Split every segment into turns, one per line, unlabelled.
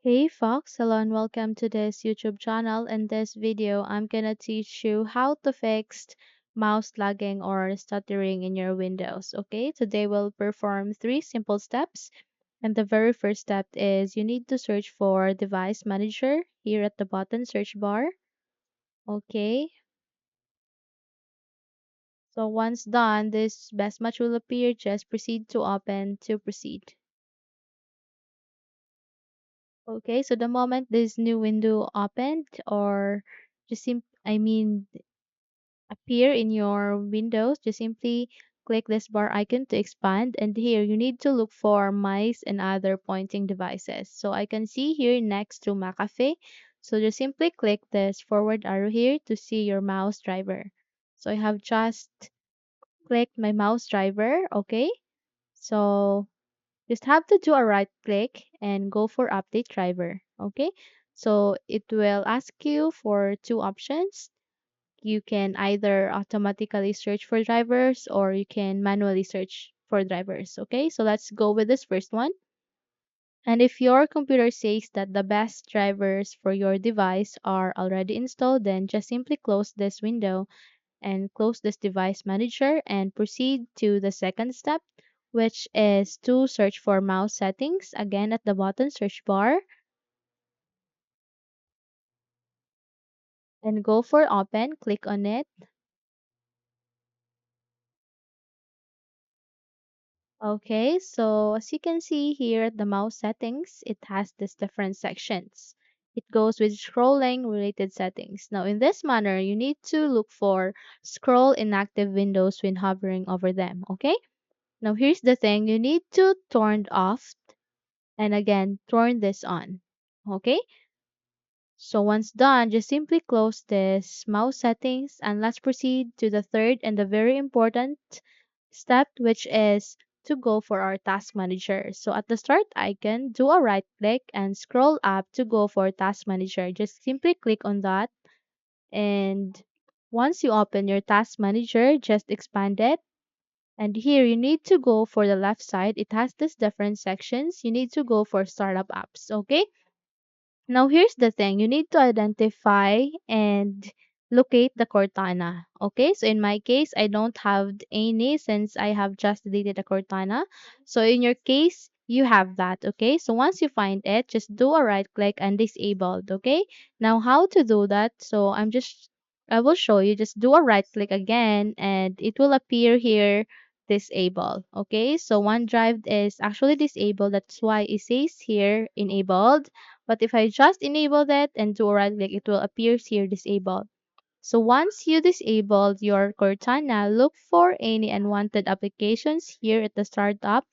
Hey Fox, hello and welcome to this YouTube channel. In this video, I'm gonna teach you how to fix mouse lagging or stuttering in your Windows. Okay, today we'll perform three simple steps. And the very first step is you need to search for Device Manager here at the bottom search bar. Okay, so once done, this best match will appear. Just proceed to open to proceed. Okay, so the moment this new window opened or just appear in your windows, just simply click this bar icon to expand, and here you need to look for mice and other pointing devices. So I can see here next to McAfee. So just simply click this forward arrow here to see your mouse driver. So I have just clicked my mouse driver. Okay, so just have to do a right click and go for update driver. Okay, so it will ask you for two options. You can either automatically search for drivers or you can manually search for drivers. Okay, so let's go with this first one. And if your computer says that the best drivers for your device are already installed, then just simply close this window and close this device manager and proceed to the second step, which is to search for mouse settings. Again, at the bottom search bar, and go for open, click on it. Okay, so as you can see here, the mouse settings, it has these different sections. It goes with scrolling related settings. Now, in this manner, you need to look for scroll inactive windows when hovering over them. Okay, now here's the thing, you need to turn off and again turn this on. Okay, so once done, just simply close this mouse settings and let's proceed to the third and the very important step, which is to go for our task manager. So at the start icon, do a right click and scroll up to go for task manager. Just simply click on that, and once you open your task manager, just expand it. And here you need to go for the left side. It has these different sections. You need to go for startup apps. Okay, now here's the thing, you need to identify and locate the Cortana. Okay, so in my case, I don't have any since I have just deleted the Cortana. So in your case, you have that. Okay, so once you find it, just do a right click and disabled. Okay, now how to do that? So I will show you. Just do a right click again and it will appear here disabled. Okay, so OneDrive is actually disabled. That's why it says here enabled, but if I just enable that and do a right click, it will appear here disabled. So once you disabled your Cortana, look for any unwanted applications here at the startup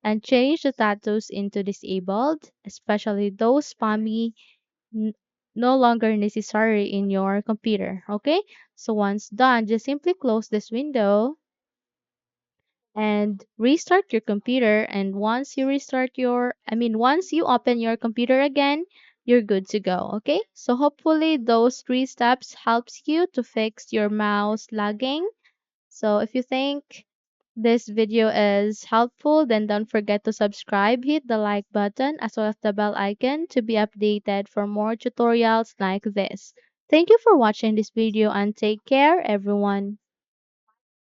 and change the status into disabled, especially those spammy, n- no longer necessary in your computer. Okay, so once done, just simply close this window and restart your computer, and once you open your computer again, you're good to go. Okay, so hopefully those three steps helps you to fix your mouse lagging. So if you think this video is helpful, then don't forget to subscribe, hit the like button as well as the bell icon to be updated for more tutorials like this. Thank you for watching this video and take care everyone.